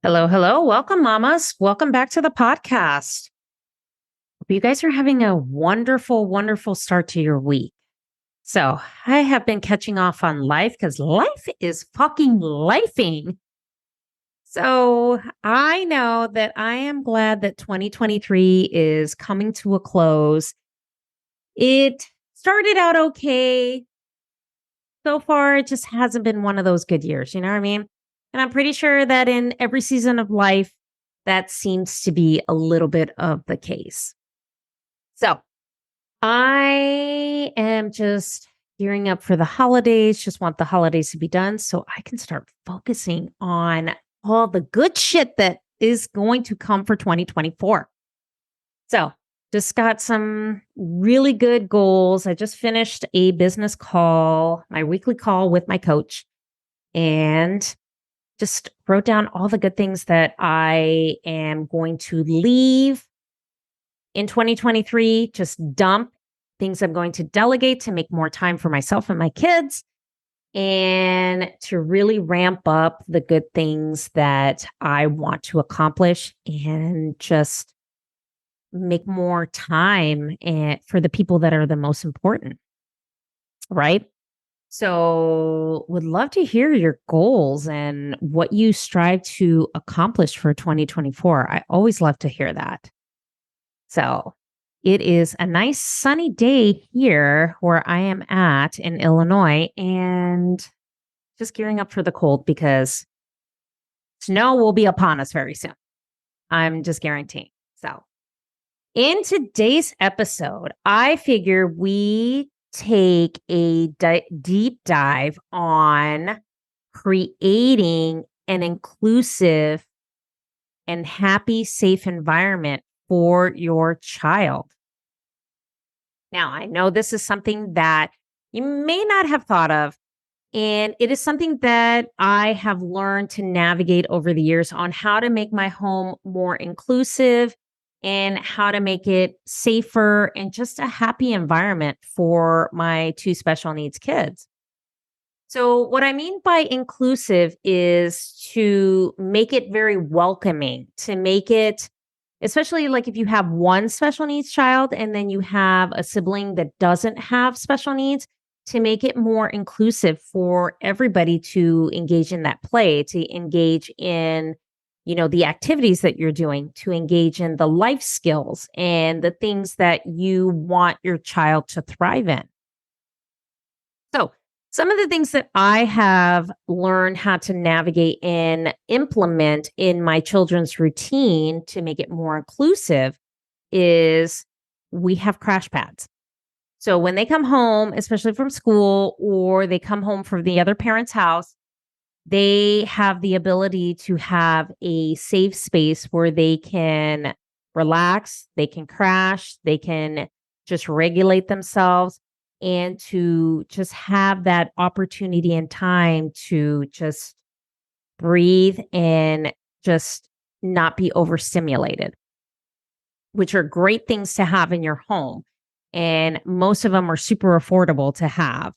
Hello, hello. Welcome, mamas. Welcome back to the podcast. Hope you guys are having a wonderful, wonderful start to your week. So, I have been catching off on life because life is fucking lifing. So, I know that I am glad that 2023 is coming to a close. It started out okay. So far, it just hasn't been one of those good years. You know what I mean? And I'm pretty sure that in every season of life, that seems to be a little bit of the case. So I am just gearing up for the holidays, just want the holidays to be done so I can start focusing on all the good shit that is going to come for 2024. So just got some really good goals. I just finished a business call, my weekly call with my coach, and just wrote down all the good things that I am going to leave in 2023, just dump things I'm going to delegate to make more time for myself and my kids and to really ramp up the good things that I want to accomplish and just make more time for the people that are the most important, right? So, would love to hear your goals and what you strive to accomplish for 2024. I always love to hear that. So, it is a nice sunny day here where I am at in Illinois and just gearing up for the cold because snow will be upon us very soon. I'm just guaranteeing. So, in today's episode, I figure we take a deep dive on creating an inclusive and happy, safe environment for your child. Now, I know this is something that you may not have thought of, and it is something that I have learned to navigate over the years on how to make my home more inclusive and how to make it safer and just a happy environment for my two special needs kids. So, what I mean by inclusive is to make it very welcoming, to make it, especially like if you have one special needs child and then you have a sibling that doesn't have special needs, to make it more inclusive for everybody to engage in that play, to engage in, the activities that you're doing, to engage in the life skills and the things that you want your child to thrive in. So, some of the things that I have learned how to navigate and implement in my children's routine to make it more inclusive is we have crash pads. So when they come home, especially from school or they come home from the other parent's house, they have the ability to have a safe space where they can relax, they can crash, they can just regulate themselves and to just have that opportunity and time to just breathe and just not be overstimulated, which are great things to have in your home. And most of them are super affordable to have.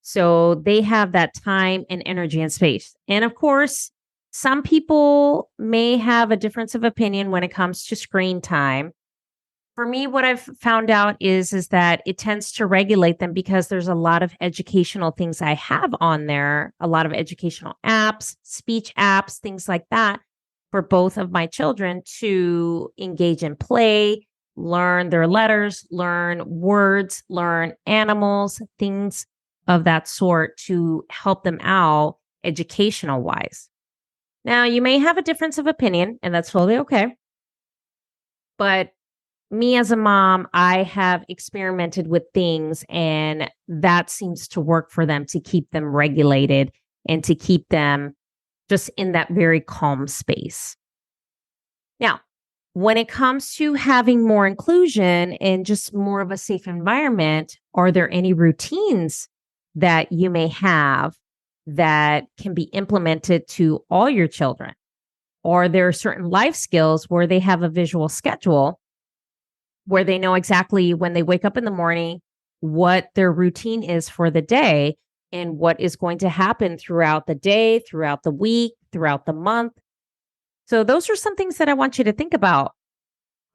So they have that time and energy and space. And of course, some people may have a difference of opinion when it comes to screen time. For me, what I've found out is that it tends to regulate them because there's a lot of educational things I have on there, a lot of educational apps, speech apps, things like that for both of my children to engage in play, learn their letters, learn words, learn animals, things of that sort to help them out educational wise. Now, you may have a difference of opinion, and that's totally okay. But me as a mom, I have experimented with things, and that seems to work for them to keep them regulated and to keep them just in that very calm space. Now, when it comes to having more inclusion and just more of a safe environment, are there any routines that you may have that can be implemented to all your children? Or there are certain life skills where they have a visual schedule where they know exactly when they wake up in the morning what their routine is for the day and what is going to happen throughout the day, throughout the week, throughout the month. So those are some things that I want you to think about.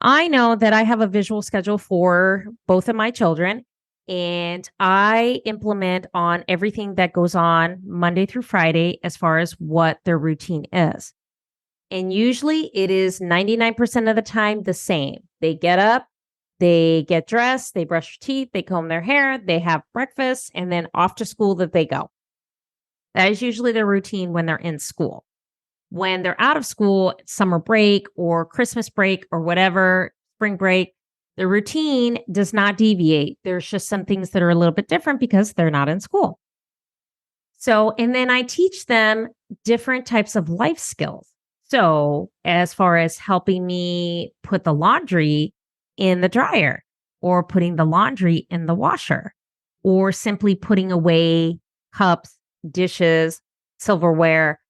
I know that I have a visual schedule for both of my children, and I implement on everything that goes on Monday through Friday as far as what their routine is. And usually it is 99% of the time the same. They get up, they get dressed, they brush their teeth, they comb their hair, they have breakfast, and then off to school that they go. That is usually their routine when they're in school. When they're out of school, summer break or Christmas break or whatever, spring break, the routine does not deviate. There's just some things that are a little bit different because they're not in school. So, and then I teach them different types of life skills. So, as far as helping me put the laundry in the dryer or putting the laundry in the washer or simply putting away cups, dishes, silverware,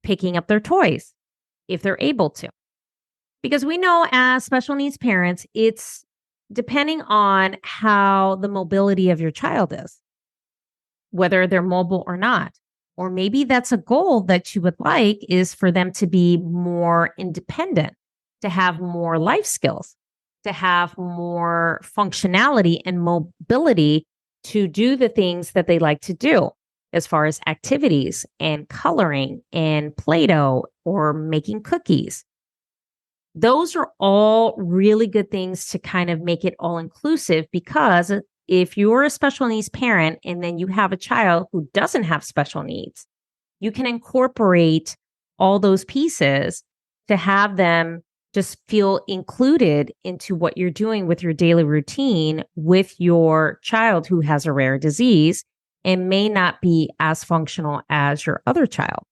picking up their toys if they're able to. Because we know as special needs parents, it's depending on how the mobility of your child is, whether they're mobile or not. Or maybe that's a goal that you would like is for them to be more independent, to have more life skills, to have more functionality and mobility to do the things that they like to do as far as activities and coloring and Play-Doh or making cookies. Those are all really good things to kind of make it all inclusive, because if you're a special needs parent and then you have a child who doesn't have special needs, you can incorporate all those pieces to have them just feel included into what you're doing with your daily routine with your child who has a rare disease and may not be as functional as your other child.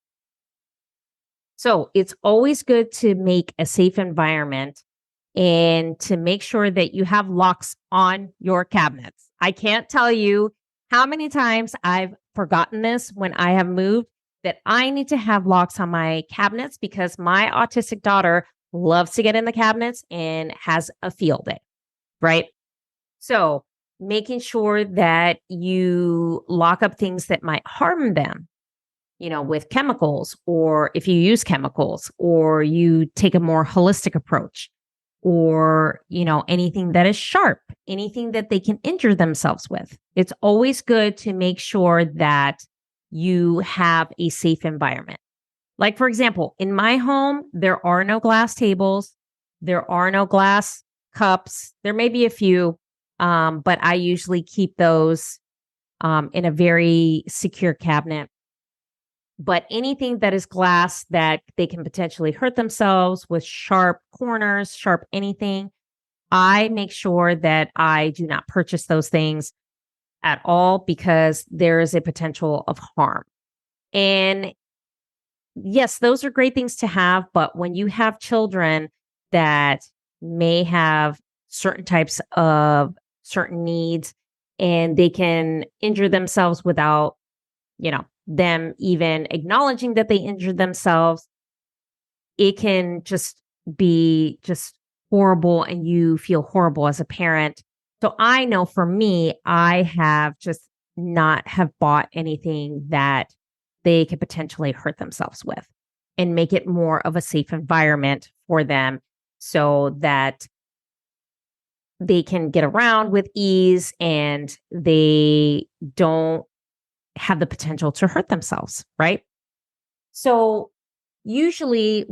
So it's always good to make a safe environment and to make sure that you have locks on your cabinets. I can't tell you how many times I've forgotten this when I have moved, that I need to have locks on my cabinets because my autistic daughter loves to get in the cabinets and has a field day, right? So making sure that you lock up things that might harm them, with chemicals, or if you use chemicals, or you take a more holistic approach, or, anything that is sharp, anything that they can injure themselves with. It's always good to make sure that you have a safe environment. Like, for example, in my home, there are no glass tables, there are no glass cups. There may be a few, but I usually keep those in a very secure cabinet. But anything that is glass that they can potentially hurt themselves with, sharp corners, sharp anything, I make sure that I do not purchase those things at all because there is a potential of harm. And yes, those are great things to have. But when you have children that may have certain types of certain needs and they can injure themselves without, them even acknowledging that they injured themselves, it can just be just horrible and you feel horrible as a parent. So I know for me, I have just not have bought anything that they could potentially hurt themselves with, and make it more of a safe environment for them so that they can get around with ease and they don't have the potential to hurt themselves, right? So usually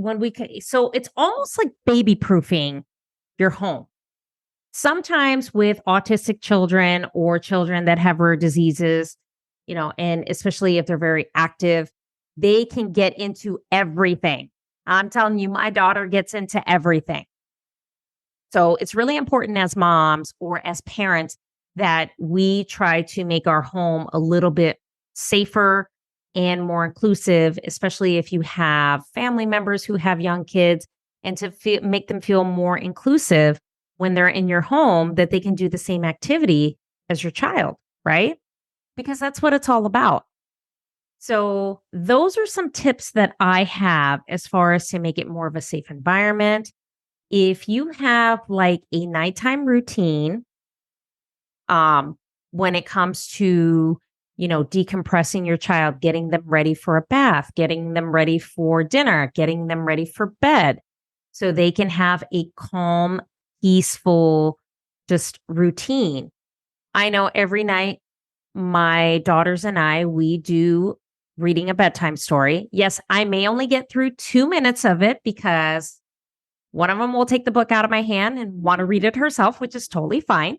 so it's almost like baby proofing your home. Sometimes with autistic children or children that have rare diseases, and especially if they're very active, they can get into everything. I'm telling you, my daughter gets into everything. So it's really important as moms or as parents that we try to make our home a little bit safer and more inclusive, especially if you have family members who have young kids, and to make them feel more inclusive when they're in your home, that they can do the same activity as your child, right? Because that's what it's all about. So those are some tips that I have as far as to make it more of a safe environment. If you have like a nighttime routine, when it comes to decompressing your child, getting them ready for a bath, getting them ready for dinner, getting them ready for bed so they can have a calm, peaceful, just routine. I know every night my daughters and we do reading a bedtime story. Yes, I may only get through 2 minutes of it because one of them will take the book out of my hand and want to read it herself, which is totally fine.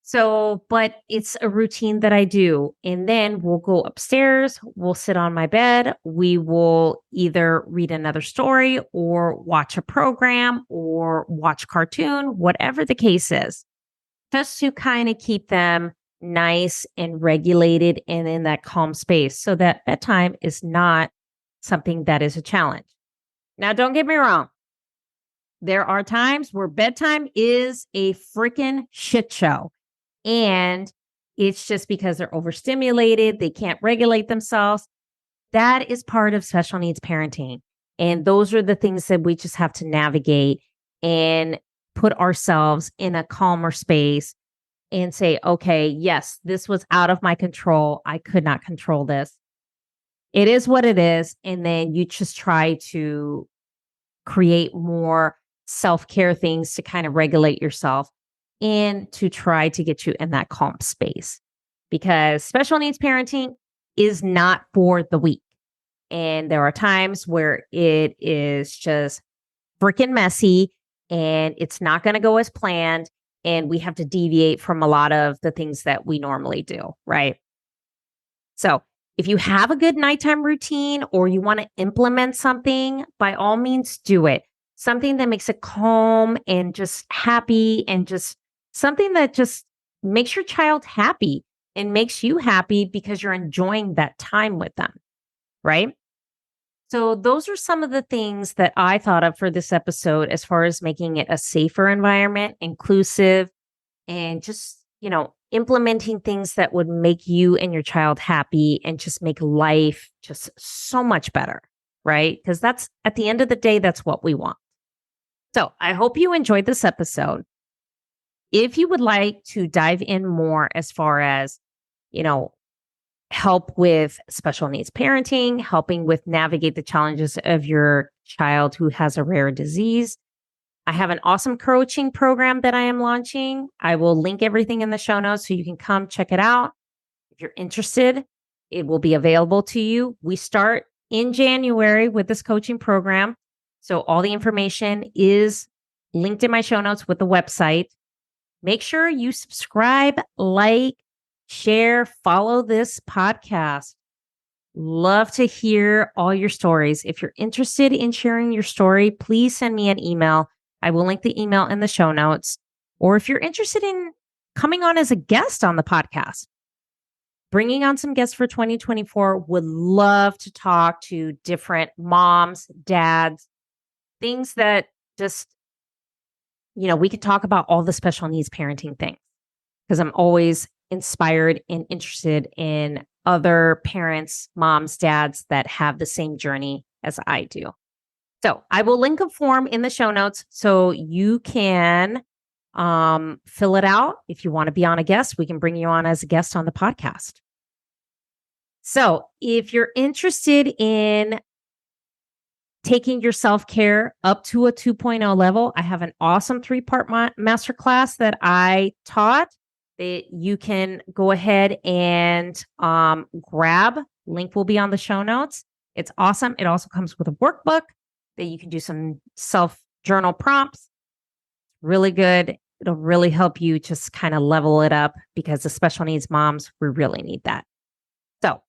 So, but it's a routine that I do. And then we'll go upstairs, we'll sit on my bed, we will either read another story or watch a program or watch cartoon, whatever the case is, just to kind of keep them nice and regulated and in that calm space so that bedtime is not something that is a challenge. Now, don't get me wrong. There are times where bedtime is a freaking shit show. And it's just because they're overstimulated, they can't regulate themselves. That is part of special needs parenting. And those are the things that we just have to navigate and put ourselves in a calmer space and say, okay, yes, this was out of my control. I could not control this. It is what it is. And then you just try to create more self-care things to kind of regulate yourself and to try to get you in that calm space, because special needs parenting is not for the weak. And there are times where it is just freaking messy and it's not going to go as planned. And we have to deviate from a lot of the things that we normally do, right? So if you have a good nighttime routine or you want to implement something, by all means do it. Something that makes it calm and just happy and just something that just makes your child happy and makes you happy because you're enjoying that time with them, right? So those are some of the things that I thought of for this episode as far as making it a safer environment, inclusive, and just, implementing things that would make you and your child happy and just make life just so much better, right? Because that's at the end of the day, that's what we want. So I hope you enjoyed this episode. If you would like to dive in more as far as, help with special needs parenting, helping with navigate the challenges of your child who has a rare disease, I have an awesome coaching program that I am launching. I will link everything in the show notes so you can come check it out. If you're interested, it will be available to you. We start in January with this coaching program. So all the information is linked in my show notes with the website. Make sure you subscribe, like, share, follow this podcast. Love to hear all your stories. If you're interested in sharing your story, please send me an email. I will link the email in the show notes. Or if you're interested in coming on as a guest on the podcast, bringing on some guests for 2024, would love to talk to different moms, dads, things that just, we could talk about all the special needs parenting things, because I'm always inspired and interested in other parents, moms, dads that have the same journey as I do. So I will link a form in the show notes so you can fill it out. If you want to be on a guest, we can bring you on as a guest on the podcast. So if you're interested in taking your self-care up to a 2.0 level, I have an awesome 3-part masterclass that I taught that you can go ahead and grab. Link will be on the show notes. It's awesome. It also comes with a workbook that you can do some self-journal prompts. Really good. It'll really help you just kind of level it up, because the special needs moms, we really need that. So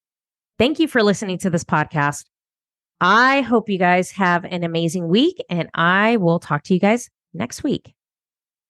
thank you for listening to this podcast. I hope you guys have an amazing week, and I will talk to you guys next week.